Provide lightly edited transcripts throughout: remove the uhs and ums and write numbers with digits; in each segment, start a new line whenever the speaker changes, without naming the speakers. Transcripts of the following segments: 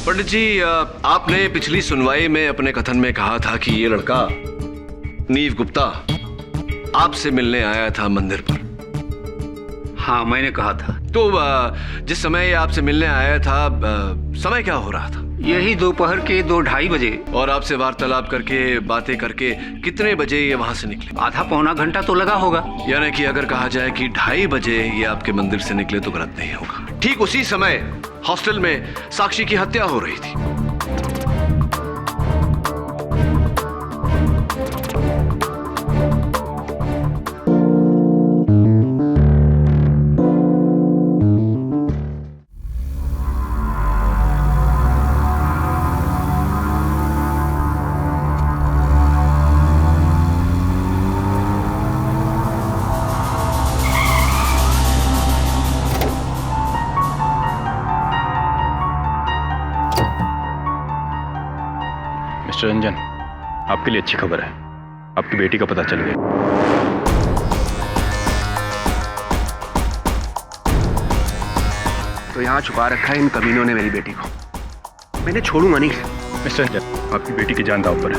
पंडित जी, आपने पिछली सुनवाई में अपने कथन में कहा था कि ये लड़का नीव गुप्ता आपसे मिलने आया था मंदिर पर।
हाँ, मैंने कहा था।
तो जिस समय ये आपसे मिलने आया था, समय क्या हो रहा था?
यही दोपहर के 2-2:30 बजे।
और आपसे वार्तालाप करके, बातें करके कितने बजे ये वहां से निकले?
आधा पौना घंटा तो लगा होगा।
यानी कि अगर कहा जाए कि 2:30 बजे ये आपके मंदिर से निकले तो गलत नहीं होगा। ठीक उसी समय हॉस्टल में साक्षी की हत्या हो रही थी।
मिस्टर रंजन, आपके लिए अच्छी खबर है। आपकी बेटी का पता चल गया।
तो यहाँ छुपा रखा है इन कमीनों ने मेरी बेटी को। मैंने छोड़ूंगा नहीं।
मिस्टर रंजन, आपकी बेटी की जान दांव पर है।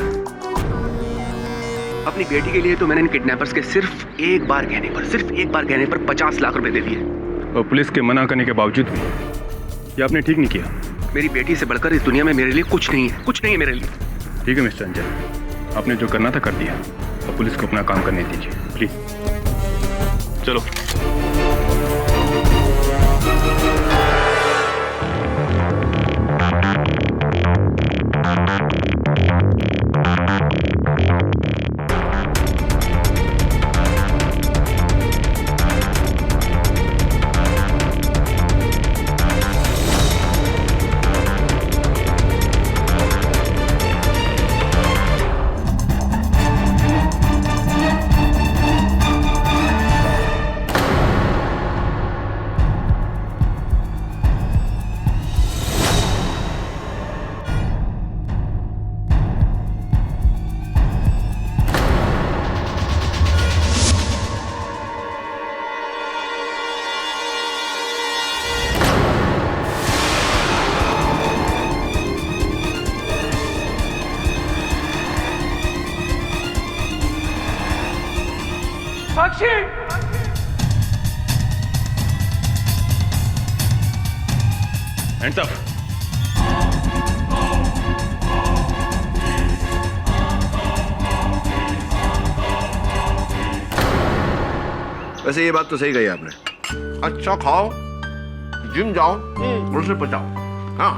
अपनी बेटी के लिए तो मैंने इन किडनैपर्स के सिर्फ एक बार कहने पर 50 लाख रुपए दे दिए।
और पुलिस के मना करने के बावजूद भी ये आपने ठीक नहीं किया।
मेरी बेटी से बढ़कर इस दुनिया में मेरे लिए कुछ नहीं है मेरे लिए।
ठीक है मिस्टर रंजन, आपने जो करना था कर दिया। तो पुलिस को अपना काम करने दीजिए प्लीज। चलो।
साक्षी!
Hands up.
वैसे ये बात तो सही कही आपने।
अच्छा खाओ, जिम जाओ और उसे पचाओ। हाँ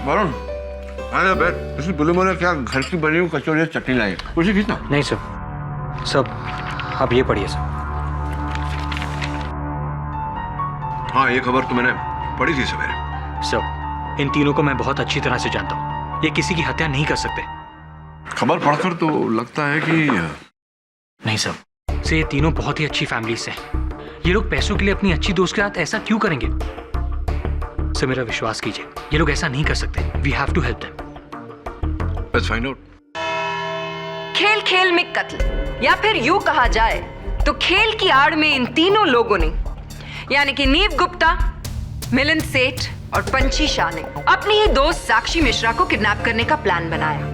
वरुण, अरे बैठ। इसी बुलबुल ने क्या घर की बनी हुई कचौड़ी चटनी लाई, उसी खींचना।
नहीं सर, सब आप ये पढ़िए सर।
हाँ, ये खबर तो मैंने पढ़ी थी सवेरे।
सर, इन तीनों को मैं बहुत अच्छी तरह से जानता हूँ। ये किसी की हत्या नहीं कर सकते।
खबर पढ़कर तो लगता है कि
नहीं सर, से ये तीनों बहुत ही अच्छी फैमिली से हैं। ये लोग पैसों के लिए अपनी अच्छी दोस्त के साथ ऐसा क्यों करेंगे? सर, मेरा विश्वास कीजिए, ये लोग ऐसा नहीं कर सकते। We have to help them.
Let's find out.
खेल खेल में कत्ल, या फिर यूं कहा जाए तो खेल की आड़ में इन तीनों लोगों ने, यानी कि नीव गुप्ता, मिलिंद सेठ और पंछी शाह ने अपनी ही दोस्त साक्षी मिश्रा को किडनैप करने का प्लान बनाया।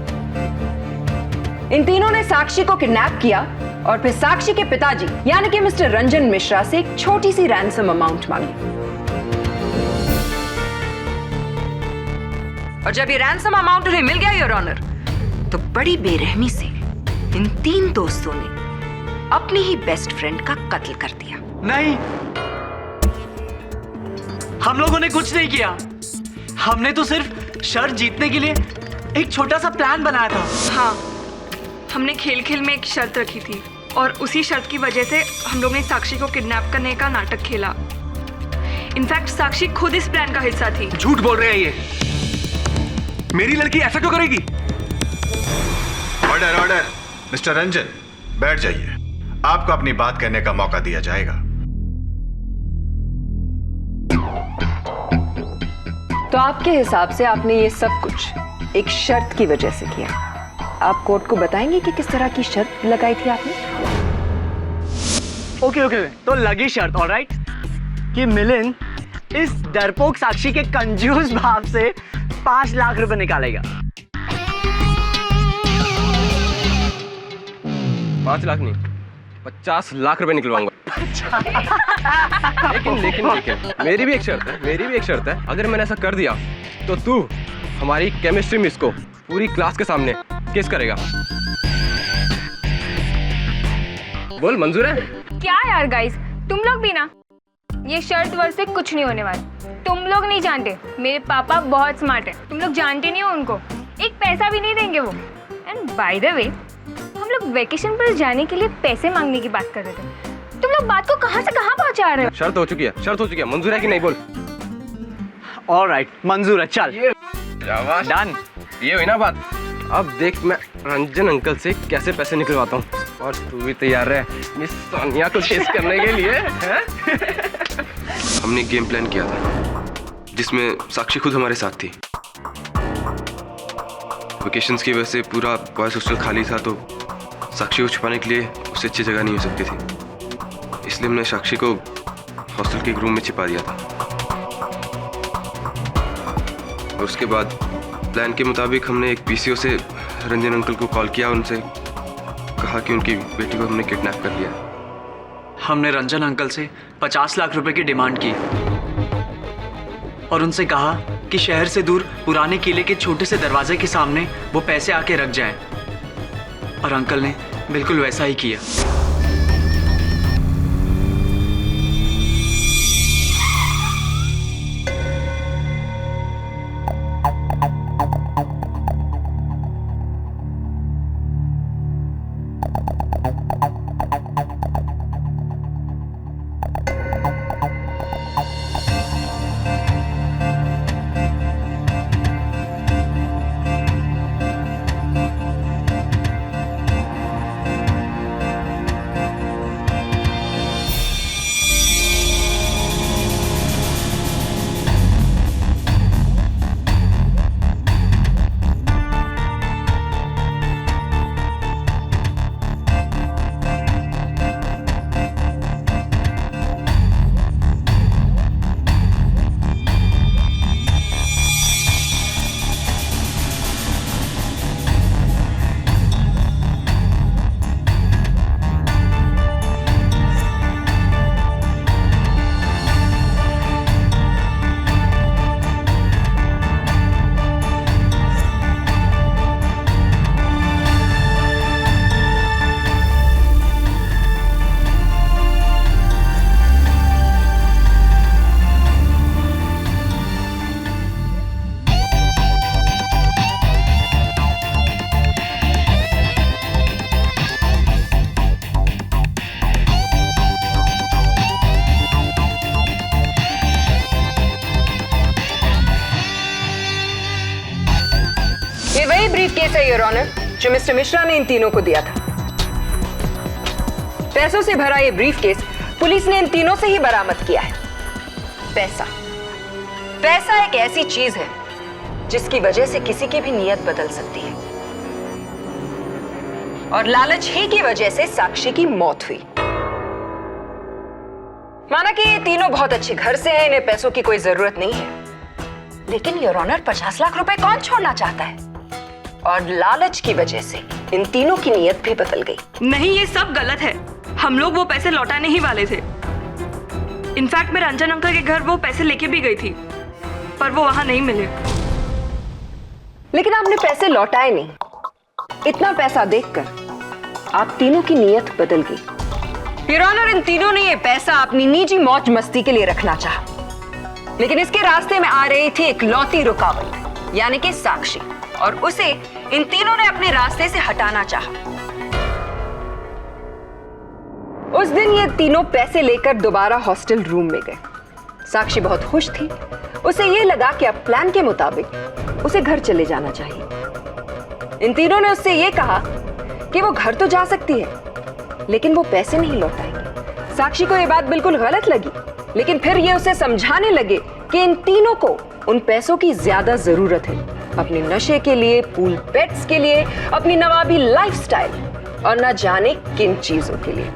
इन तीनों ने साक्षी को किडनैप किया और फिर साक्षी के पिताजी यानी कि मिस्टर रंजन मिश्रा से एक छोटी सी रैंसम अमाउंट मांगी। और जब ये रैंसम अमाउंट उन्हें मिल गया योर ऑनर, तो बड़ी बेरहमी से इन तीन दोस्तों ने अपनी ही बेस्ट फ्रेंड का कत्ल कर दिया।
नहीं, हम लोगों ने कुछ नहीं किया। हमने तो सिर्फ शर्त जीतने के लिए एक छोटा सा प्लान बनाया था।
हाँ, हमने खेल खेल में एक शर्त रखी थी और उसी शर्त की वजह से हम लोग ने साक्षी को किडनैप करने का नाटक खेला। इनफैक्ट साक्षी खुद इस प्लान का हिस्सा थी।
झूठ बोल रहे हैं ये। मेरी लड़की ऐसा क्यों करेगी?
Order order. मिस्टर रंजन, बैठ जाइए। आपको अपनी बात कहने का मौका दिया जाएगा।
तो आपके हिसाब से आपने ये सब कुछ एक शर्त की वजह से किया। आप कोर्ट को बताएंगे कि किस तरह की शर्त लगाई थी आपने?
ओके, तो लगी शर्त, ऑलराइट, कि मिलिंद
इस डरपोक साक्षी के कंजूस भाव से 5 लाख रुपए निकालेगा।
5 लाख नहीं, 50 लाख रुपए निकलवाऊंगा। लेकिन मेरी भी एक शर्त है, अगर मैंने ऐसा कर दिया तो तू हमारी केमिस्ट्री मिस को पूरी क्लास के सामने केस करेगा। बोल, मंजूर है?
क्या यार गाइस, तुम लोग भी ना, ये शर्त वर्त से कुछ नहीं होने वाला। तुम लोग नहीं जानते, मेरे पापा बहुत स्मार्ट है, तुम लोग जानते नहीं हो उनको, एक पैसा भी नहीं देंगे वो। एंड बाय द वे, हम लोग वेकेशन पर जाने के लिए पैसे मांगने की बात कर रहे थे, तुम लोग बात को कहां से कहां पहुंचा रहे हो?
शर्त हो चुकी है, मंजूर है कि नहीं? बोल।
ऑलराइट, मंजूर है, चल डन।
ये हुई ना बात। अब देख मैं रंजन अंकल से कैसे पैसे निकलवाता हूँ, और तू भी तैयार है मिस सोनिया को टेस्ट करने के लिए?
हमने एक गेम प्लान किया था जिसमें साक्षी खुद हमारे साथ थी। वेकेशंस की वजह से पूरा बॉयज हॉस्टल खाली था, तो साक्षी को छुपाने के लिए उससे अच्छी जगह नहीं हो सकती थी, इसलिए हमने साक्षी को हॉस्टल के एक रूम में छिपा दिया था। और उसके बाद प्लान के मुताबिक हमने एक पीसीओ से रंजन अंकल को कॉल किया, उनसे कहा कि उनकी बेटी को हमने किडनैप कर लिया।
हमने रंजन अंकल से 50 लाख रुपए की डिमांड की और उनसे कहा कि शहर से दूर पुराने किले के छोटे से दरवाजे के सामने वो पैसे आके रख जाएं, और अंकल ने बिल्कुल वैसा ही किया।
ब्रीफकेस है योर ऑनर, जो मिस्टर मिश्रा ने इन तीनों को दिया था। पैसों से भरा ये ब्रीफकेस पुलिस ने इन तीनों से ही बरामद किया है। पैसा एक ऐसी चीज है जिसकी वजह से किसी की भी नीयत बदल सकती है, और लालच ही की वजह से साक्षी की मौत हुई। माना कि ये तीनों बहुत अच्छे घर से हैं, इन्हें पैसों की कोई जरूरत नहीं है, लेकिन योर ऑनर 50 लाख रुपए कौन छोड़ना चाहता है? और लालच की वजह से इन तीनों की नीयत भी बदल गई।
नहीं, ये सब गलत है। हम लोग वो पैसे लौटाने ही वाले थे। इनफैक्ट मैं रंजन अंकल के घर वो पैसे लेके भी गई थी, पर वो वहां नहीं मिले।
लेकिन आपने पैसे लौटाए नहीं। इतना पैसा देखकर आप तीनों की नीयत बदल गई। योर ऑनर, इन तीनों ने ये पैसा अपनी निजी मौज मस्ती के लिए रखना चाहा, लेकिन इसके रास्ते में आ रही थी एक लौती रुकावट, यानी कि साक्षी, और उसे इन तीनों ने अपने रास्ते से हटाना चाहा। उस दिन ये तीनों पैसे लेकर दोबारा हॉस्टल रूम में गए। साक्षी बहुत खुश थी। उसे ये लगा कि अब प्लान के मुताबिक उसे घर चले जाना चाहिए। इन तीनों ने उससे ये कहा कि वो घर तो जा सकती है, लेकिन वो पैसे नहीं लौटाएगी। साक्षी को ये बात बिल्कुल गलत लगी, लेकिन फिर ये उसे समझाने लगे कि इन तीनों को उन पैसों की ज्यादा जरूरत है, अपने नशे के लिए, पूल पेट्स के लिए, अपनी नवाबी लाइफस्टाइल और न जाने किन चीजों के लिए।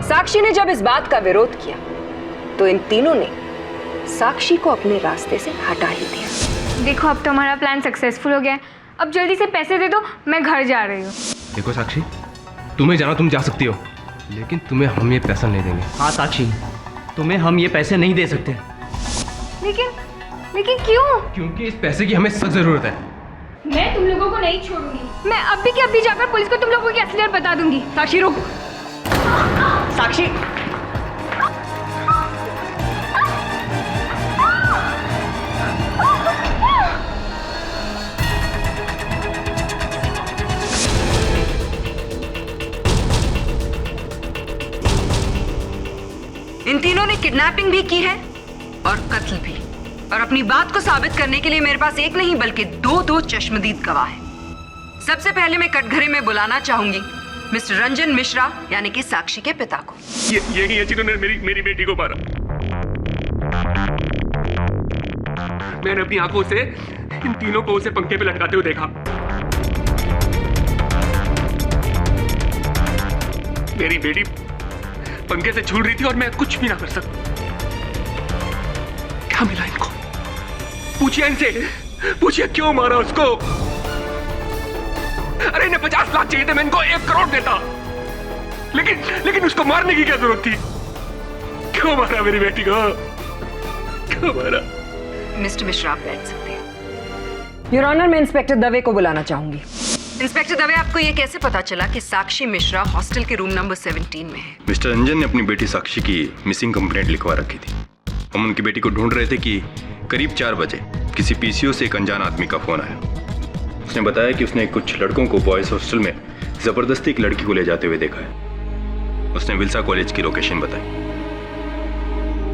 साक्षी ने जब इस बात का विरोध किया तो इन तीनों ने साक्षी को अपने रास्ते से हटा ही दिया।
देखो अब तो हमारा प्लान सक्सेसफुल हो गया है। अब जल्दी से पैसे दे दो, मैं घर जा रही हूँ।
देखो साक्षी, तुम्हें जाना तुम जा सकती हो, लेकिन तुम्हें हम ये पैसा नहीं देंगे।
हाँ साक्षी, तुम्हें हम ये पैसे नहीं दे सकते।
लेकिन क्यों?
क्योंकि इस पैसे की हमें सख्त जरूरत है।
मैं तुम लोगों को नहीं छोड़ूंगी। मैं अभी के अभी जाकर पुलिस को तुम लोगों की असलियत बता दूंगी।
साक्षी रुक। साक्षी,
इन तीनों ने किडनैपिंग भी की है और कत्ल भी। और अपनी बात को साबित करने के लिए मेरे पास एक नहीं बल्कि दो चश्मदीद गवाह हैं। सबसे पहले मैं कटघरे में बुलाना चाहूंगी मिस्टर रंजन मिश्रा यानी कि साक्षी के पिता को।
यही है जिन्होंने मेरी बेटी को मारा। मैंने अपनी आंखों से इन तीनों को उसे पंखे पे लटकाते हुए देखा। मेरी बेटी पंखे से झूल रही थी और मैं कुछ भी ना कर सकता। क्या मिला इनको? पूछिए इनसे, पूछिए क्यों मारा उसको। अरे इन्हें 50 लाख चाहिए थे, मैं इनको 1 करोड़ देता। लेकिन उसको मारने की क्या जरूरत थी? क्यों मारा मेरी बेटी को? क्यों मारा?
मिस्टर मिश्रा, आप बैठ सकते हैं। योर ऑनर, मैं इंस्पेक्टर दवे को बुलाना चाहूंगी। इंस्पेक्टर दवे, आपको ये कैसे पता चला कि साक्षी मिश्रा हॉस्टल के रूम नंबर 17 में है?
मिस्टर रंजन ने अपनी बेटी साक्षी की मिसिंग कंप्लेंट लिखवा रखी थी। हम उनकी बेटी को ढूंढ रहे थे कि करीब 4 बजे किसी पीसीओ से एक अनजान आदमी का फोन आया। उसने बताया कि उसने कुछ लड़कों को बॉयज हॉस्टल में जबरदस्ती एक लड़की को ले जाते हुए देखा है। उसने विल्सा कॉलेज की लोकेशन बताई।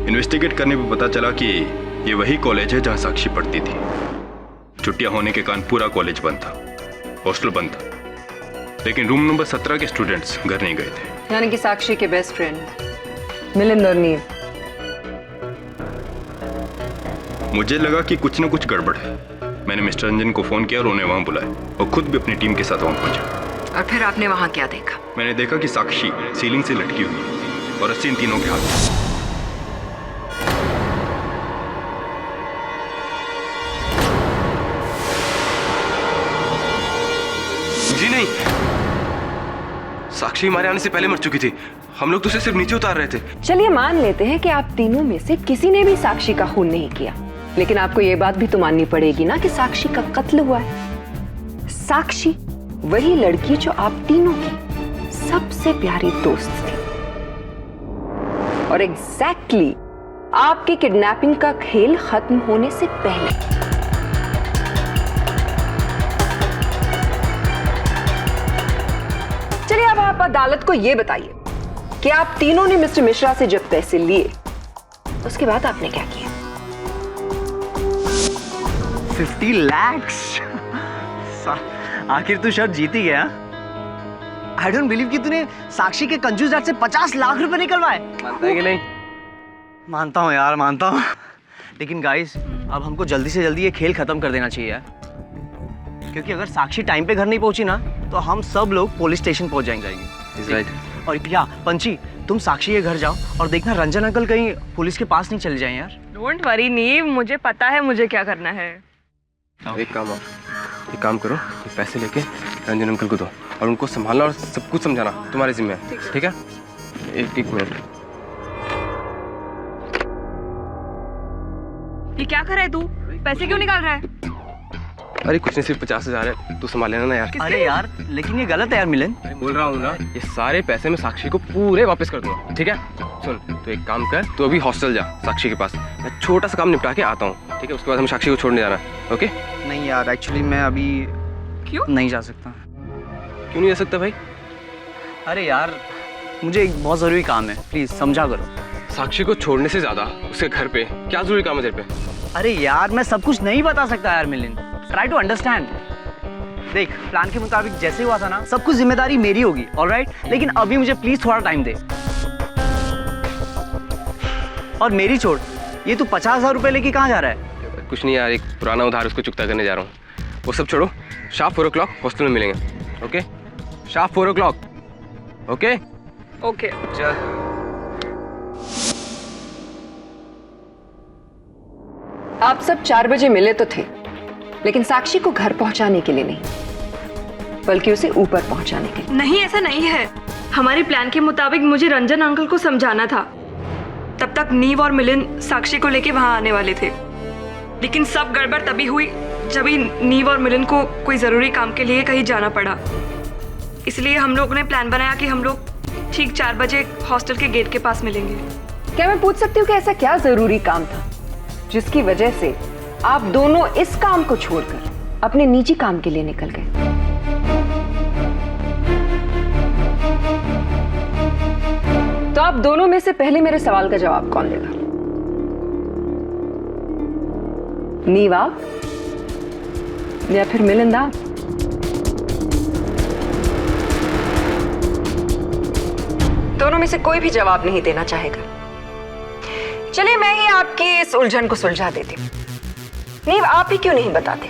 इन्वेस्टिगेट करने पर पता चला कि ये वही कॉलेज है जहां साक्षी पढ़ती थी। छुट्टियां होने के कारण पूरा कॉलेज बंद था, हॉस्टल बंद था, लेकिन रूम नंबर 17 के स्टूडेंट्स घर नहीं गए थे।
यानी कि साक्षी के बेस्ट फ्रेंड मिलिंद और नीव।
मुझे लगा कि कुछ न कुछ गड़बड़ है। मैंने मिस्टर रंजन को फोन किया और उन्हें वहां बुलाया और खुद भी अपनी टीम के साथ वहां पहुंचा।
और फिर आपने वहां क्या देखा?
मैंने देखा कि साक्षी सीलिंग से लटकी हुई है और रस्सी इन तीनों के हाथ में।
जी नहीं, साक्षी हमारे आने से पहले मर चुकी थी। हम लोग तो उसे सिर्फ नीचे उतार रहे थे।
चलिए मान लेते हैं कि आप तीनों में से किसी ने भी साक्षी का खून नहीं किया, लेकिन आपको ये बात भी तो माननी पड़ेगी ना कि साक्षी का कत्ल हुआ है। साक्षी वही लड़की जो आप तीनों की सबसे प्यारी दोस्त थी और एग्जैक्टली आपकी किडनैपिंग का खेल खत्म होने से पहले। चलिए अब आप अदालत को यह बताइए कि आप तीनों ने मिस्टर मिश्रा से जब पैसे लिए उसके बाद आपने क्या किया?
50 lakhs? आखिर तू शर्त जीत ही गया। आई डोंट बिलीव कि तूने साक्षी के कंजूस डैड से 50 लाख रुपए निकलवाए।
मानता है कि नहीं?
मानता हूँ यार, मानता हूँ। लेकिन गाइस, अब हमको जल्दी से जल्दी ये खेल खत्म कर देना चाहिए यार, क्योंकि अगर साक्षी टाइम पे घर नहीं पहुंची ना तो हम सब लोग पुलिस स्टेशन पहुंच जाएंगे।
राइट।
और क्या पंची, तुम साक्षी के घर जाओ और देखना रंजन अंकल कहीं पुलिस के पास नहीं चले जाएं यार।
डोंट वरी नीव, मुझे पता है मुझे क्या करना है।
एक काम करो, ये पैसे लेके रंजन अंकल को दो और उनको संभालना और सब कुछ समझाना तुम्हारे जिम्मे है, ठीक है? एक मिनट।
ये क्या कर रहा है तू? पैसे क्यों निकाल रहा है?
अरे कुछ नहीं, सिर्फ 50,000 है, तू संभाल लेना ना यार।
अरे यार, लेकिन ये गलत है यार मिलन।
बोल रहा हूँ ना, ये सारे पैसे मैं साक्षी को पूरे वापस कर दूंगा, ठीक है? सुन, तू एक काम कर, तू अभी हॉस्टल जा साक्षी के पास, मैं छोटा सा काम निपटा के आता हूँ, ठीक है? उसके बाद हम साक्षी को छोड़ने जाना, ओके?
नहीं यार, एक्चुअली मैं अभी
क्यों
नहीं जा सकता।
क्यों नहीं जा सकता भाई?
अरे यार, मुझे एक बहुत जरूरी काम है, प्लीज समझा करो।
साक्षी को छोड़ने से ज्यादा उसके घर पे क्या जरूरी काम है तेरे पे?
अरे यार, मैं सब कुछ नहीं बता सकता यार मिलिन, ट्राई टू अंडरस्टैंड। देख, प्लान के मुताबिक जैसे हुआ था ना, सब कुछ जिम्मेदारी मेरी होगी, ऑलराइट? लेकिन अभी मुझे प्लीज थोड़ा टाइम दे। और मेरी छोड़, ये तू 50,000 रुपए लेके कहाँ जा रहा है?
कुछ नहीं यार, एक पुराना उधार उसको चुकता करने जा रहा हूँ। वो सब छोड़ो, शार्प 4 o'clock हॉस्टल में मिलेंगे, okay? Sharp 4 o'clock, okay?
Okay.
चल।
आप सब 4 बजे मिले तो थे, लेकिन साक्षी को घर पहुंचाने के लिए नहीं, बल्कि उसे ऊपर पहुंचाने के लिए।
नहीं, ऐसा नहीं है। हमारे प्लान के मुताबिक मुझे रंजन अंकल को समझाना था। तब तक नीव और मिलिंद साक्षी को लेके वहां आने वाले थे, लेकिन सब गड़बड़ तभी हुई जब ही नीव और मिलिंद को कोई जरूरी काम के लिए कहीं जाना पड़ा। इसलिए हम लोगों ने प्लान बनाया कि हम लोग ठीक 4 बजे हॉस्टल के गेट के पास मिलेंगे।
क्या मैं पूछ सकती हूँ कि ऐसा क्या जरूरी काम था जिसकी वजह से आप दोनों इस काम को छोड़कर अपने निजी काम के लिए निकल गए? तो आप दोनों में से पहले मेरे सवाल का जवाब कौन देगा? नीव आप या फिर मिलिंद आप? दोनों में से कोई भी जवाब नहीं देना चाहेगा। चलिए मैं ही आपकी इस उलझन को सुलझा देती हूँ। नीव, आप ही क्यों नहीं बताते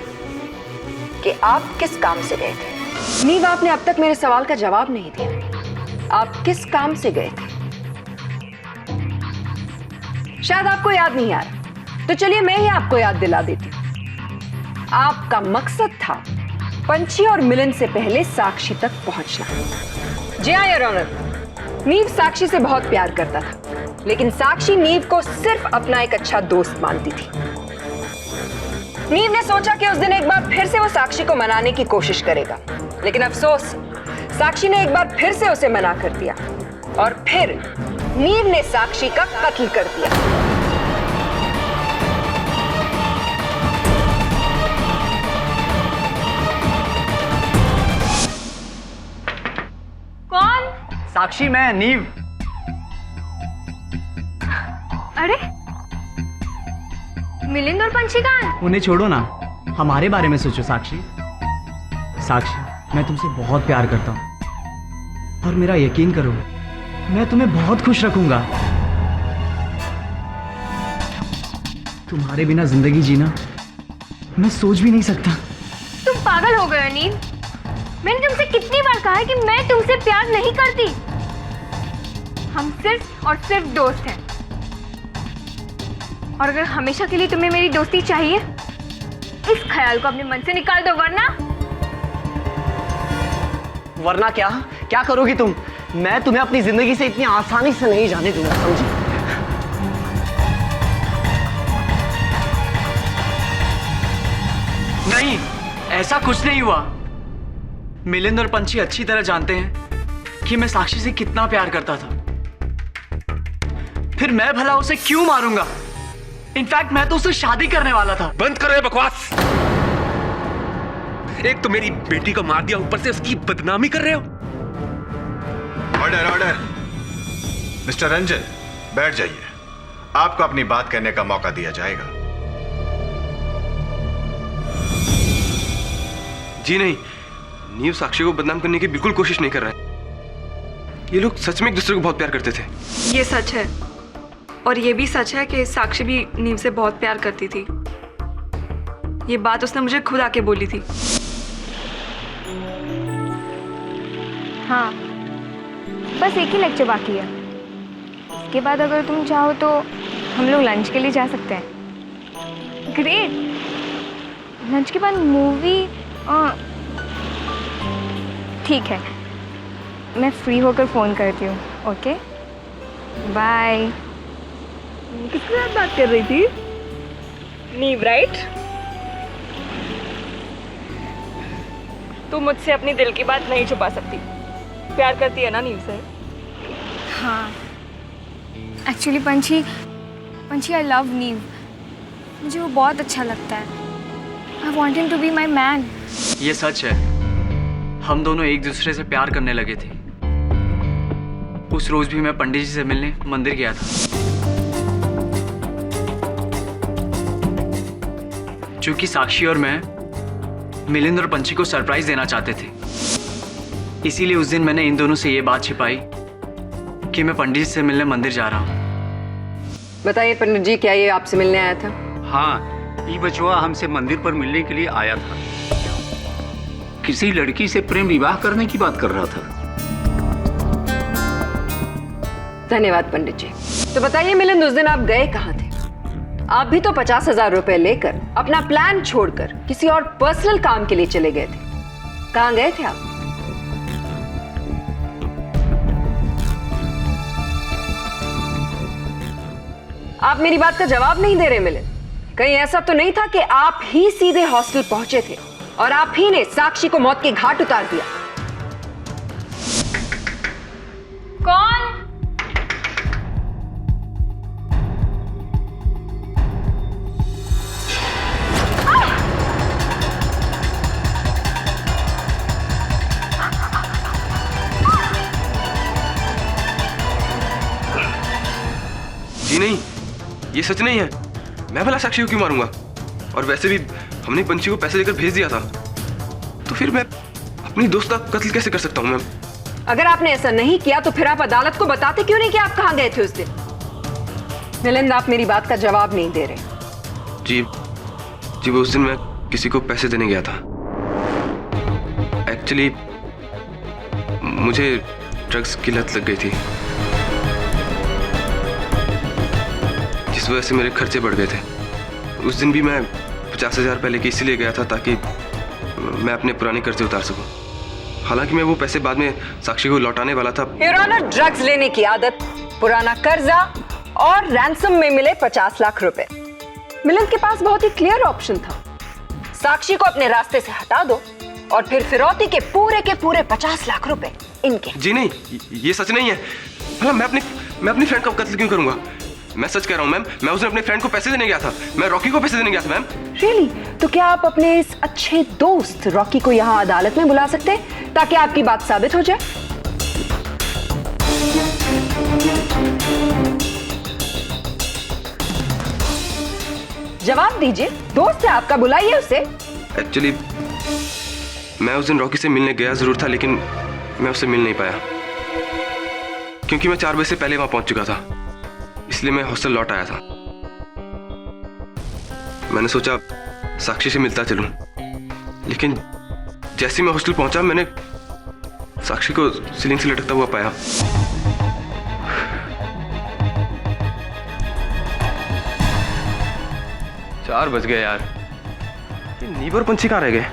कि आप किस काम से गए थे? नीव, आपने अब तक मेरे सवाल का जवाब नहीं दिया। आप किस काम से गए थे? शायद आपको याद नहीं आ रहा, तो चलिए मैं ही आपको याद दिला देती हूँ। आपका मकसद था पंछी और मिलन से पहले साक्षी तक पहुंचना। जी हाँ योर ऑनर, नीव साक्षी से बहुत प्यार करता था, लेकिन साक्षी नीव को सिर्फ अपना एक अच्छा दोस्त मानती थी। नीव ने सोचा कि उस दिन एक बार फिर से वो साक्षी को मनाने की कोशिश करेगा, लेकिन अफसोस साक्षी ने एक बार फिर से उसे मना कर दिया और फिर नीव ने साक्षी का कत्ल कर दिया।
कौन?
साक्षी, मैं नीव।
अरे मिलिंद और पंछी कहाँ हैं?
उन्हें छोड़ो ना, हमारे बारे में सोचो साक्षी। साक्षी, मैं तुमसे बहुत प्यार करता हूँ और मेरा यकीन करो, मैं तुम्हें बहुत खुश रखूंगा। तुम्हारे बिना जिंदगी जीना मैं सोच भी नहीं सकता।
तुम पागल हो गए हो नीव। मैंने तुमसे कितनी बार कहा है कि मैं तुमसे प्यार नहीं करती। हम सिर्फ और सिर्फ दोस्त हैं, और अगर हमेशा के लिए तुम्हें मेरी दोस्ती चाहिए, इस ख्याल को अपने मन से निकाल दो,
वरना क्या क्या करोगी तुम? मैं तुम्हें अपनी जिंदगी से इतनी आसानी से नहीं जाने दूंगा, समझी? नहीं, ऐसा कुछ नहीं हुआ। मिलिंद और पंछी अच्छी तरह जानते हैं कि मैं साक्षी से कितना प्यार करता था। फिर मैं भला उसे क्यों मारूंगा? इनफैक्ट मैं तो उससे शादी करने वाला था।
बंद करो ये बकवास। एक तो मेरी बेटी को मार दिया, ऊपर से उसकी बदनामी कर रहे हो।
Order order. मिस्टर रंजन, बैठ जाइए। आपको अपनी बात करने का मौका दिया जाएगा।
जी नहीं, नीव साक्षी को बदनाम करने की बिल्कुल कोशिश नहीं कर रहे। ये लोग सच में एक दूसरे को बहुत प्यार करते थे।
ये सच है, और ये भी सच है कि साक्षी भी नीव से बहुत प्यार करती थी। ये बात उसने मुझे खुद आके बोली थी।
हाँ, बस एक ही लेक्चर बाकी है। इसके बाद अगर तुम चाहो तो हम लोग लंच के लिए जा सकते हैं। ग्रेट। लंच के बाद मूवी? ठीक है, मैं फ्री होकर फ़ोन करती हूँ। Okay, bye.
किसके साथ बात कर रही थी? नीव, राइट? तू मुझसे अपनी दिल की बात नहीं छुपा सकती। प्यार करती है ना नीव से?
हाँ, एक्चुअली पंछी आई लव नीव। मुझे वो बहुत अच्छा लगता है। I want him to be my man.
ये सच है, हम दोनों एक दूसरे से प्यार करने लगे थे। उस रोज भी मैं पंडित जी से मिलने मंदिर गया था। चूंकि साक्षी और मैं मिलिंद और पंछी को सरप्राइज देना चाहते थे, इसीलिए उस दिन मैंने इन दोनों से ये बात छिपाई कि मैं पंडित जी से मिलने मंदिर जा रहा हूँ।
बताइए पंडित जी, क्या ये आपसे मिलने आया था?
हाँ, ये बचवा हमसे मंदिर पर मिलने के लिए आया था। किसी लड़की से प्रेम विवाह करने की बात कर रहा था।
धन्यवाद पंडित जी। तो बताइए मिलिंद, उस दिन आप गए कहाँ थे? आप भी तो 50,000 रुपए लेकर अपना प्लान छोड़कर किसी और पर्सनल काम के लिए चले गए थे। कहां गए थे आप? आप मेरी बात का जवाब नहीं दे रहे मिलिंद। कहीं ऐसा तो नहीं था कि आप ही सीधे हॉस्टल पहुंचे थे और आप ही ने साक्षी को मौत के घाट उतार दिया?
कौन?
जी नहीं, ये सच नहीं है। मैं भला साक्षी को क्यों मारूंगा? और वैसे भी हमने पंछी को पैसे देकर भेज दिया था, तो फिर मैं अपनी दोस्त का कत्ल कैसे कर सकता हूँ मैम?
अगर आपने ऐसा नहीं किया तो फिर आप अदालत को बताते क्यों नहीं कि आप कहां गए थे उस दिन? मिलिंद, आप मेरी बात का जवाब नहीं दे रहे।
जी वो उस दिन मैं किसी को पैसे देने गया था। एक्चुअली मुझे ड्रग्स की लत लग गई थी, जिस वजह से मेरे खर्चे बढ़ गए थे। उस दिन भी मैं 50,000 रुपये लेके इसीलिए गया था ताकि मैं अपने पुराने कर्जे उतार सकूं। हालांकि मैं वो पैसे बाद में साक्षी को लौटाने वाला था।
योर ऑनर, ड्रग्स लेने की आदत, पुराना कर्जा और रैंसम में मिले 50 लाख रुपए। मिलिंद के पास बहुत ही क्लियर ऑप्शन था। साक्षी को अपने रास्ते से हटा दो और फिर फिरौती के पूरे 50 लाख रुपए इनके।
जी नहीं, ये सच नहीं है। भला मैं अपनी फ्रेंड का कत्ल क्यों करूंगा? मैं सच कह रहा हूँ मैम, मैं उस दिन अपने फ्रेंड को पैसे देने गया था। मैं रॉकी को पैसे देने गया था मैम।
रियली? तो क्या आप अपने इस अच्छे दोस्त रॉकी को यहाँ अदालत में बुला सकते हैं ताकि आपकी बात साबित हो जाए? जवाब दीजिए, दोस्त है आपका, बुलाइए उसे।
एक्चुअली मैं उस दिन रॉकी से मिलने गया जरूर था, लेकिन मैं उससे मिल नहीं पाया क्योंकि मैं 4 बजे से पहले वहां पहुंच चुका था। इसलिए मैं हॉस्टल लौट आया था। मैंने सोचा साक्षी से मिलता चलूं, लेकिन जैसे मैं हॉस्टल पहुंचा मैंने साक्षी को सीलिंग से लटकता हुआ पाया। चार बज गए यार, ये नीब और पंछी कहाँ रह गए?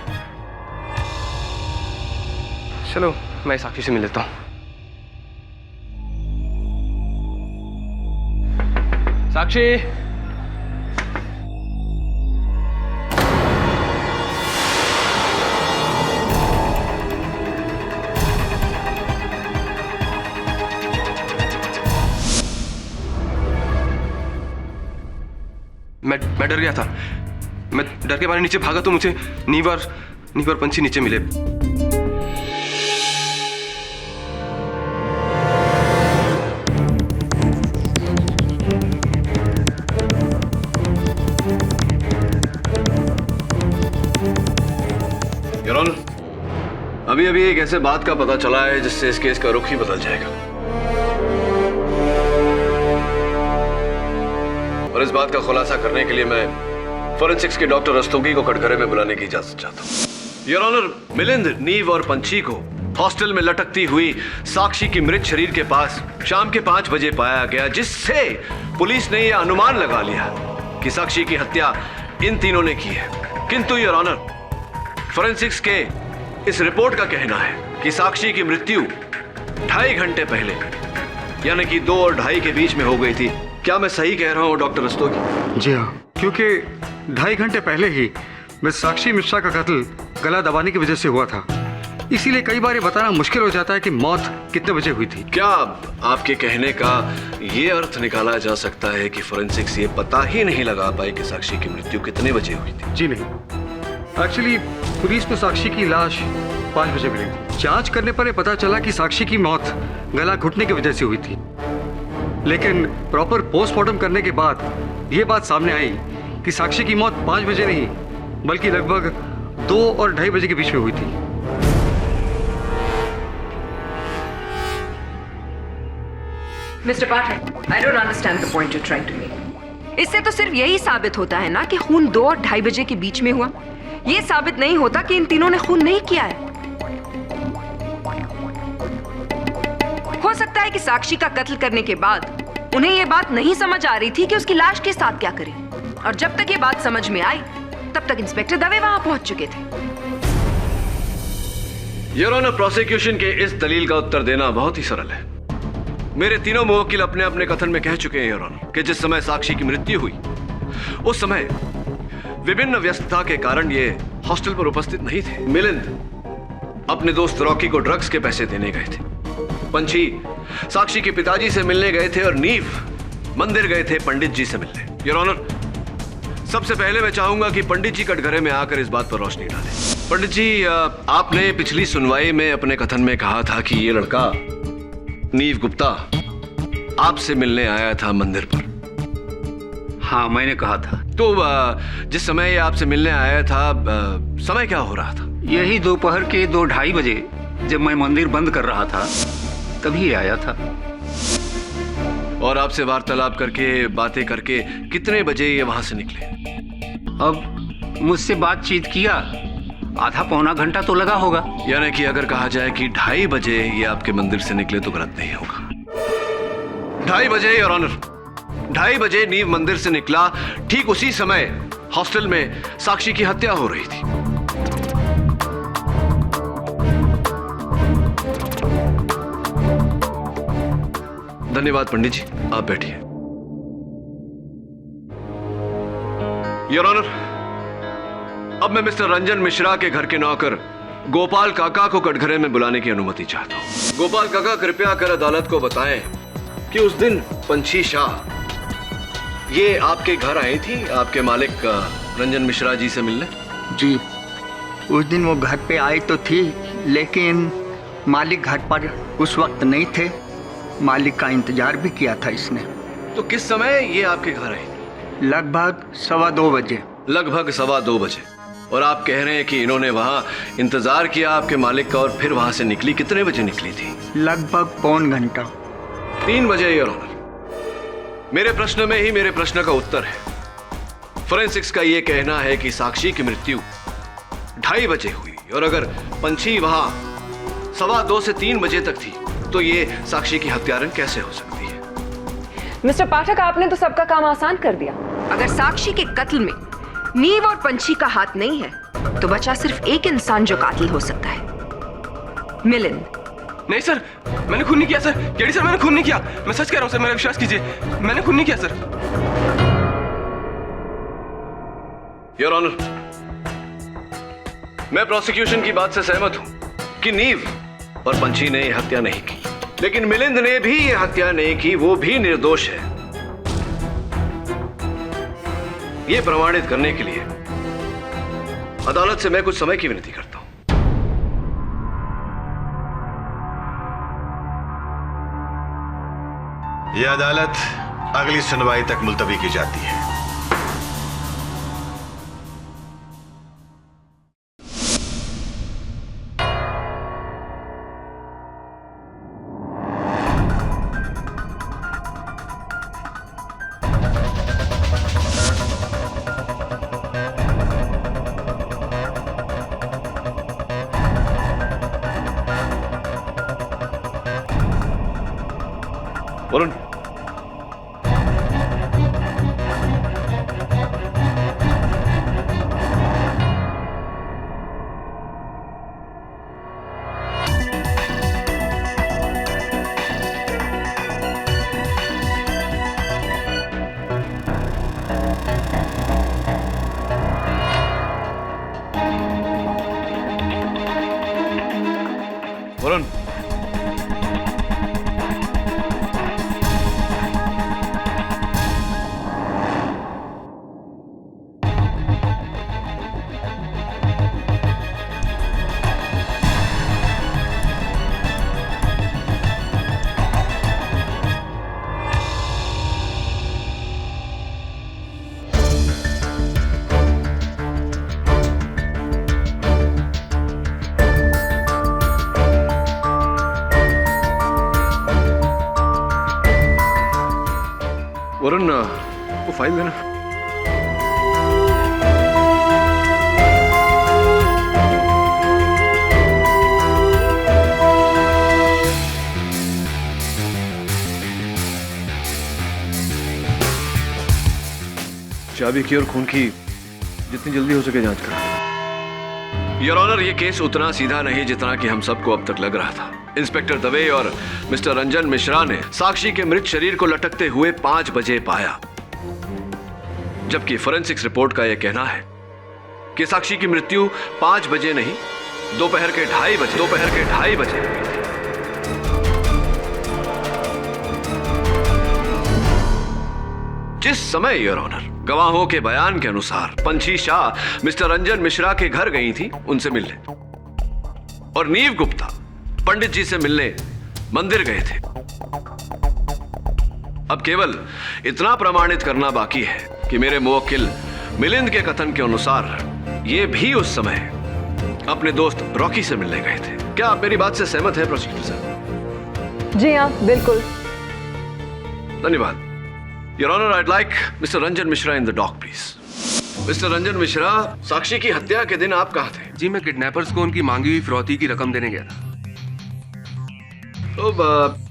चलो मैं साक्षी से मिल लेता हूं। साक्षी, मैं डर गया था। मैं डर के मारे नीचे भागा तो मुझे नीव और पंछी नीचे मिले।
अभी एक ऐसे बात का पता चला है जिससे इस केस का रुख ही बदल जाएगा, और इस बात का खुलासा करने के लिए मैं फोरेंसिक्स के डॉक्टर रस्तोगी को कटघरे में बुलाने की इजाजत चाहता हूं। योर ऑनर, मिलिंद, नीव और पंछी को हॉस्टल में लटकती हुई साक्षी की मृत शरीर के पास शाम के 5 बजे पाया गया, जिससे पुलिस ने यह अनुमान लगा लिया कि साक्षी की हत्या इन तीनों ने की है। किंतु योर ऑनर, फोरेंसिक्स के इस रिपोर्ट का कहना है कि साक्षी की मृत्यु 2.5 घंटे पहले, यानी कि 2 और 2.5 के बीच में हो गई थी। क्या मैं सही कह रहा हूं डॉक्टर रस्तोगी?
जी हाँ, क्योंकि 2.5 घंटे पहले ही मिस साक्षी मिश्रा का कत्ल गला दबाने की वजह से हुआ था। इसीलिए कई बार ये बताना मुश्किल हो जाता है कि मौत कितने बजे हुई थी।
क्या आपके कहने का ये अर्थ निकाला जा सकता है कि फोरेंसिक्स ये पता ही नहीं लगा पाई कि साक्षी की मृत्यु कितने बजे हुई थी?
जी नहीं, एक्चुअली पुलिस को साक्षी की लाश 5 बजे मिली थी। जांच करने पर यह पता चला कि साक्षी की मौत गला घुटने की वजह से हुई थी, लेकिन प्रॉपर पोस्टमार्टम करने के बाद यह बात सामने आई कि साक्षी की मौत 5 बजे नहीं बल्कि लगभग 2 और 2.5 बजे के बीच में हुई थी।
Mister Pathak, I don't understand the point you trying to make. इससे तो सिर्फ यही साबित होता है ना कि खून 2 और 2.5 बजे के बीच में हुआ। ये साबित नहीं होता कि इन तीनों ने खून नहीं किया है। हो सकता है कि साक्षी का कत्ल करने के बाद उन्हें यह बात नहीं समझ आ रही थी कि उसकी लाश के साथ क्या करें। और जब तक ये बात समझ में आई तब तक इंस्पेक्टर दवे वहां पहुंच चुके थे।
योर ऑनर, प्रोसिक्यूशन के इस दलील का उत्तर देना बहुत ही सरल है। मेरे तीनों मुवक्किल अपने अपने कथन में कह चुके हैं योर ऑनर कि जिस समय साक्षी की मृत्यु हुई उस समय विभिन्न व्यस्तता के कारण ये हॉस्टल पर उपस्थित नहीं थे। मिलिंद अपने दोस्त रॉकी को ड्रग्स के पैसे देने गए थे, पंछी साक्षी के पिताजी से मिलने गए थे और नीव मंदिर गए थे पंडित जी से मिलने। योर ऑनर, सबसे पहले मैं चाहूंगा कि पंडित जी कटघरे में आकर इस बात पर रोशनी डालें। पंडित जी, आपने पिछली सुनवाई में अपने कथन में कहा था कि ये लड़का नीव गुप्ता आपसे मिलने आया था मंदिर पर।
हाँ, मैंने कहा था।
तो जिस समय ये आपसे मिलने आया था, समय क्या हो रहा था?
यही दोपहर के 2-2:30 बजे, जब मैं मंदिर बंद कर रहा था तभी आया था।
और आपसे वार्तालाप करके, बातें करके कितने बजे ये वहां से निकले?
अब मुझसे बातचीत किया, आधा पौना घंटा तो लगा होगा।
यानी कि अगर कहा जाए कि 2:30 बजे ये आपके मंदिर से निकले तो गलत नहीं होगा। 2:30 बजे योर ऑनर, 2:30 बजे नीव मंदिर से निकला। ठीक उसी समय हॉस्टल में साक्षी की हत्या हो रही थी। धन्यवाद पंडित जी, आप बैठिए। योर ऑनर, अब मैं मिस्टर रंजन मिश्रा के घर के नौकर गोपाल काका को कटघरे में बुलाने की अनुमति चाहता हूं। गोपाल काका, कृपया कर अदालत को बताएं कि उस दिन पंछी शाह ये आपके घर आई थी आपके मालिक रंजन मिश्रा जी से मिलने?
जी, उस दिन वो घर पे आई तो थी, लेकिन मालिक घर पर उस वक्त नहीं थे। मालिक का इंतजार भी किया था इसने।
तो किस समय ये आपके घर आई?
लगभग 2:15 बजे।
लगभग 2:15 बजे। और आप कह रहे हैं कि इन्होंने वहां इंतजार किया आपके मालिक का और फिर वहां से निकली। कितने बजे निकली थी?
लगभग पौन घंटा।
3 बजे योर ऑनर। मेरे प्रश्न में ही मेरे प्रश्न का उत्तर है। फोरेंसिक्स का यह कहना है कि साक्षी की मृत्यु 2:30 बजे हुई, और अगर पंछी वहां 2:15 से 3 बजे तक थी तो ये साक्षी की हत्यारन कैसे हो सकती है?
मिस्टर पाठक, आपने तो सबका काम आसान कर दिया। अगर साक्षी के कत्ल में नीव और पंछी का हाथ नहीं है तो बचा सिर्फ एक इंसान जो कातिल हो सकता है, मिलिंद।
नहीं सर, मैंने खून नहीं किया सर। केडी सर, मैंने खून नहीं किया। मैं सच कह रहा हूं सर, मेरा विश्वास कीजिए, मैंने खून नहीं किया सर।
योर ऑनर, मैं प्रोसिक्यूशन की बात से सहमत हूं कि नीव और पंछी ने यह हत्या नहीं की, लेकिन मिलिंद ने भी यह हत्या नहीं की। वो भी निर्दोष है। यह प्रमाणित करने के लिए अदालत से मैं कुछ समय की विनती करता हूं।
यह अदालत अगली सुनवाई तक मुलतवी की जाती है।
वरुण, वरुण, वरुण, वो फाइल देना। चाबी की और खून की जितनी जल्दी हो सके जांच करा। योर ऑनर, ये केस उतना सीधा नहीं जितना कि हम सबको अब तक लग रहा था। इंस्पेक्टर दवे और मिस्टर रंजन मिश्रा ने साक्षी के मृत शरीर को लटकते हुए 5 बजे पाया, जबकि फोरेंसिक्स रिपोर्ट का यह कहना है कि साक्षी की मृत्यु 5 बजे नहीं, दोपहर के 2:30 बजे। जिस समय योर ऑनर गवाहों के बयान के अनुसार पंछी शाह मिस्टर रंजन मिश्रा के घर गई थी उनसे मिलने, और नीव गुप्ता पंडित जी से मिलने मंदिर गए थे। अब केवल इतना प्रमाणित करना बाकी है कि मेरे मुवक्किल मिलिंद के कथन के अनुसार ये भी उस समय अपने दोस्त रॉकी से मिलने गए थे। क्या आप मेरी बात से सहमत हैं प्रोसिक्यूटर साहब?
जी हाँ, बिल्कुल।
धन्यवाद। Your honour, I'd like Mr. Ranjan Mishra in the dock, please. Mister Ranjan Mishra, Sakshi की हत्या के दिन आप कहाँ थे?
जी, मैं किडनैपर्स को उनकी मांगी हुई फिरौती की रकम देने गया था।
तो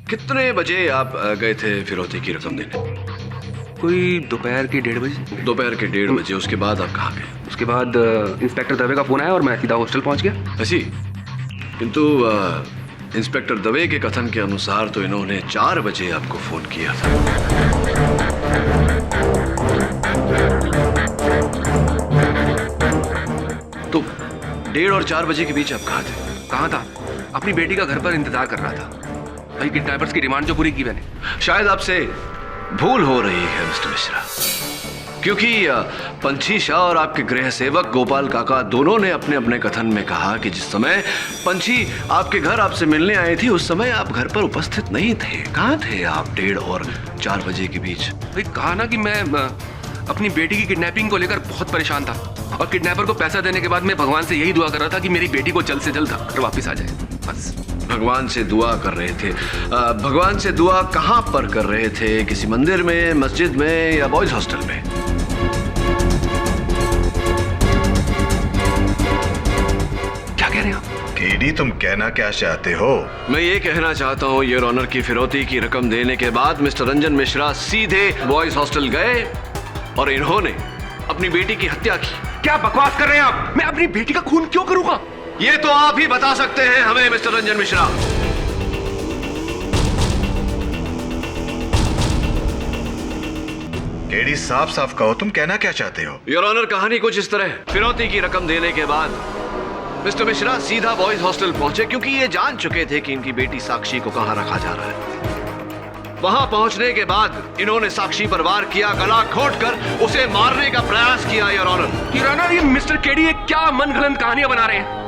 कितने बजे आप गए थे फिरौती की रकम देने?
कोई दोपहर के 1:30 बजे।
दोपहर के 1:30 बजे। उसके बाद आप कहाँ गए?
उसके बाद इंस्पेक्टर दवे का फोन आया और मैं सीधा हॉस्टल पहुंच गया।
ऐसी, किंतु इंस्पेक्टर दवे के कथन के अनुसार तो इन्होंने 4 बजे आपको फोन किया था। तो 1:30 और 4 बजे के बीच आप कहाँ थे?
कहाँ था? अपनी बेटी का घर पर इंतजार कर रहा था। भाई, किडनैपर्स की डिमांड जो पूरी की मैंने।
शायद आपसे भूल हो रही है मिस्टर मिश्रा, क्योंकि पंछी शाह और आपके गृह सेवक गोपाल काका दोनों ने अपने अपने कथन में कहा कि जिस समय पंछी आपके घर आपसे मिलने आई थी उस समय आप घर पर उपस्थित नहीं थे। कहाँ थे आप 1:30 और 4 बजे के बीच?
भाई, कहा ना कि मैं अपनी बेटी की किडनैपिंग को लेकर बहुत परेशान था, और किडनैपर को पैसा देने के बाद मैं भगवान से यही दुआ कर रहा था कि मेरी बेटी को जल्द से जल्द घर वापस आ जाए, बस।
भगवान से दुआ कर रहे थे? भगवान से दुआ कहाँ पर कर रहे थे? किसी मंदिर में, मस्जिद में, या बॉयज हॉस्टल में?
क्या कह रहे हैं आप?
केडी, तुम कहना क्या चाहते हो?
मैं ये कहना चाहता हूँ योर ऑनर की फिरौती की रकम देने के बाद मिस्टर रंजन मिश्रा सीधे बॉयज हॉस्टल गए और इन्होंने अपनी बेटी की हत्या की।
क्या बकवास कर रहे हैं आप? मैं अपनी बेटी का खून क्यों करूंगा?
ये तो आप ही बता सकते हैं हमें मिस्टर रंजन मिश्रा।
केडी, साफ साफ कहो, तुम कहना क्या चाहते हो?
योर ऑनर, कहानी कुछ इस तरह। फिरौती की रकम देने के बाद मिस्टर मिश्रा सीधा बॉयज हॉस्टल पहुंचे, क्योंकि ये जान चुके थे कि इनकी बेटी साक्षी को कहां रखा जा रहा है। वहां पहुंचने के बाद इन्होंने साक्षी पर वार किया, गला घोंटकर उसे मारने का प्रयास किया। योर ऑनर,
ये मिस्टर केडी क्या मनगढ़ंत कहानियां बना रहे हैं?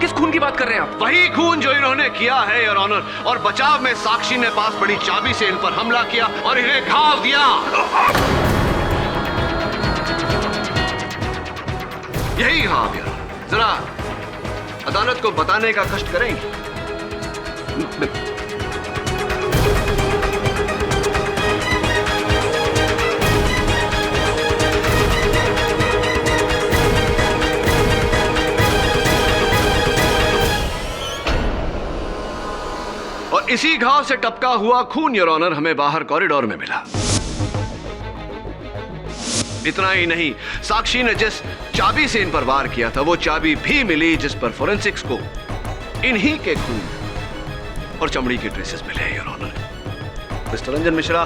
किस खून की बात कर रहे हैं आप?
वही खून जो इन्होंने किया है योर ऑनर, और बचाव में साक्षी ने पास पड़ी चाबी से इन पर हमला किया और इन्हें घाव दिया। यही घाव यार, जरा अदालत को बताने का कष्ट करेंगे? और इसी घाव से टपका हुआ खून योर ऑनर हमें बाहर कॉरिडोर में मिला। इतना ही नहीं, साक्षी ने जिस चाबी से इन पर वार किया था वो चाबी भी मिली, जिस पर फोरेंसिक्स को इन्हीं के खून और चमड़ी के ट्रेसेस मिले। Your honour, mister Ranjan Mishra,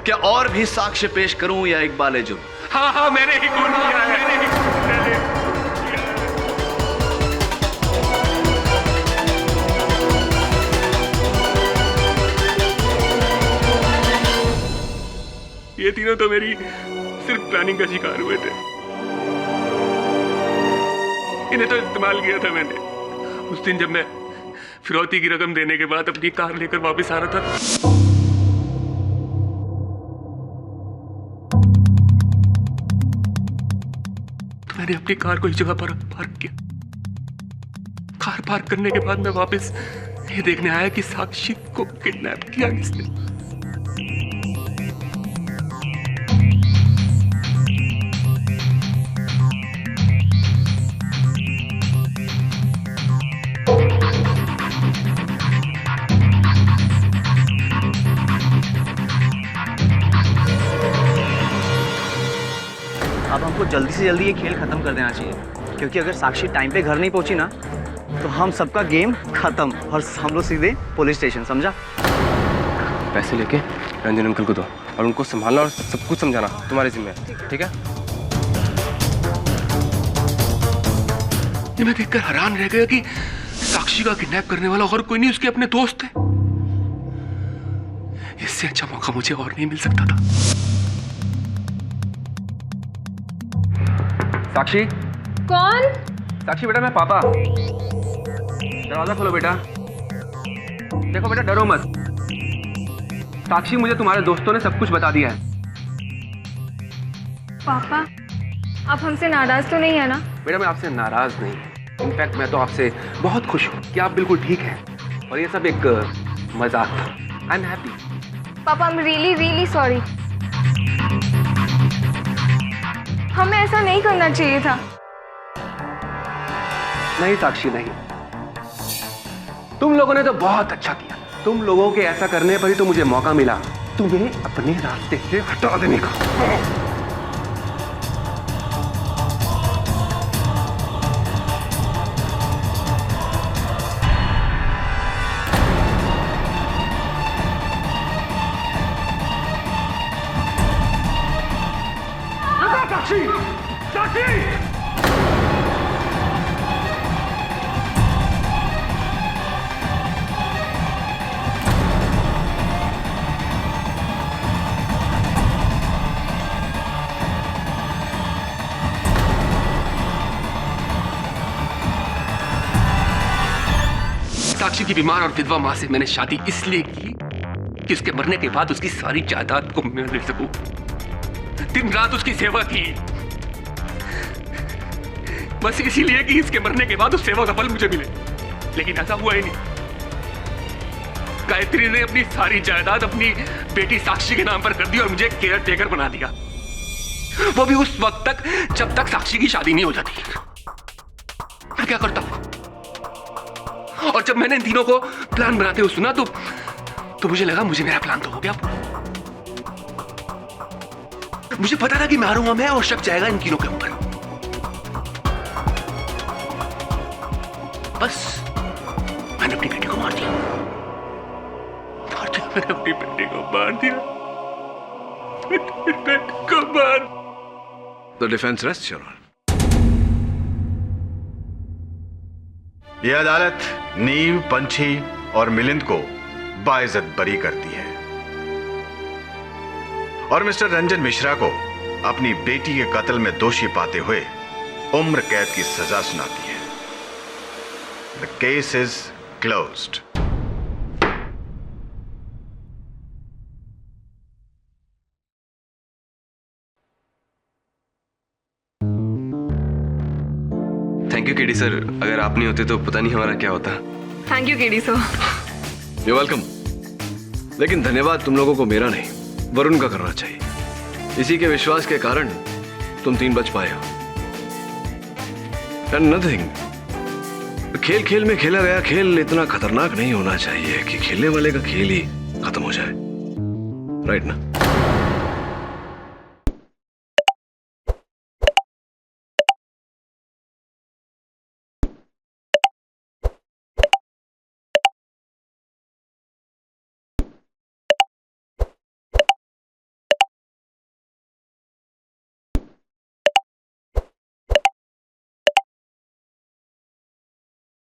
क्या और भी साक्ष्य पेश करूं या इकबाल जुर्म?
हाँ, मैंने ही खून किया है। ये तीनों तो मेरी सिर्फ प्लानिंग का शिकार हुए थे। इन्हें तो इस्तेमाल किया था मैंने। उस दिन जब मैं फिरौती की रकम देने के बाद अपनी कार लेकर वापस आ रहा था, तो मैंने अपनी कार को इस जगह पर पार्क किया। कार पार्क करने के बाद मैं वापस ये देखने आया कि साक्षी को किडनैप किया किसने।
को जल्दी से जल्दी ये खेल ख़त्म कर देना चाहिए, क्योंकि अगर साक्षी टाइम पे घर नहीं पहुंची ना तो हम सबका गेम ख़त्म और हम लोग सीधे पुलिस स्टेशन, समझा?
पैसे लेके रंजन अंकल को दो और उनको संभालना और सब कुछ समझाना तुम्हारे जिम्मे है, ठीक है?
ये मैं देखकर हैरान रह गया कि साक्षी का किडनैप करने वाला और कोई नहीं, उसके अपने दोस्त थे। इससे अच्छा मौका मुझे और नहीं मिल सकता था।
साक्षी।
कौन?
साक्षी बेटा, मैं पापा। दरवाजा खोलो बेटा। देखो बेटा, डरो मत। साक्षी, मुझे तुम्हारे दोस्तों ने सब कुछ बता दिया है।
पापा, आप हमसे नाराज तो नहीं है ना?
बेटा, मैं आपसे नाराज नहीं, इनफैक्ट मैं तो आपसे बहुत खुश हूँ कि आप बिल्कुल ठीक हैं और ये सब एक मजाक था। I am happy.
Papa, I am really really sorry. हमें ऐसा नहीं करना चाहिए था।
नहीं साक्षी, नहीं, तुम लोगों ने तो बहुत अच्छा किया। तुम लोगों के ऐसा करने पर ही तो मुझे मौका मिला तुम्हें अपने रास्ते से हटा देने का।
साक्षी! साक्षी! साक्षी की बीमार और विधवा मां से मैंने शादी इसलिए की कि उसके मरने के बाद उसकी सारी जायदाद को मैं ले सकूं। दिन रात उसकी सेवा की, बस इसीलिए कि इसके मरने के बाद उस सेवा का फल मुझे मिले। लेकिन ऐसा हुआ ही नहीं। गायत्री ने अपनी सारी जायदाद अपनी बेटी साक्षी के नाम पर कर दी और मुझे केयर टेकर बना दिया, वो भी उस वक्त तक जब तक साक्षी की शादी नहीं हो जाती। मैं क्या करता हूं? और जब मैंने इन तीनों को प्लान बनाते हुए सुना तो मुझे लगा मुझे मेरा प्लान तो हो गया। मुझे पता था कि मारूंगा मैं और शक जाएगा इन तीनों के ऊपर। बस मैंने अपनी बेटी को मार दिया। मैंने अपनी बेटी को मार दिया। बेटी को मार।
The defense rests, Your Honor. यह अदालत नीव, पंछी और मिलिंद को बाइज्जत बरी करती है और मिस्टर रंजन मिश्रा को अपनी बेटी के कत्ल में दोषी पाते हुए उम्र कैद की सजा सुनाती है। The case is closed.
Thank you KD sir, अगर आप नहीं होते तो पता नहीं हमारा क्या होता।
Thank you KD sir.
You welcome. लेकिन धन्यवाद तुम लोगों को मेरा नहीं, वरुण का करना चाहिए। इसी के विश्वास के कारण तुम तीन बच पाए हो। एंड नथिंग, खेल खेल में खेला गया खेल इतना खतरनाक नहीं होना चाहिए कि खेलने वाले का खेल ही खत्म हो जाए, राइट ना?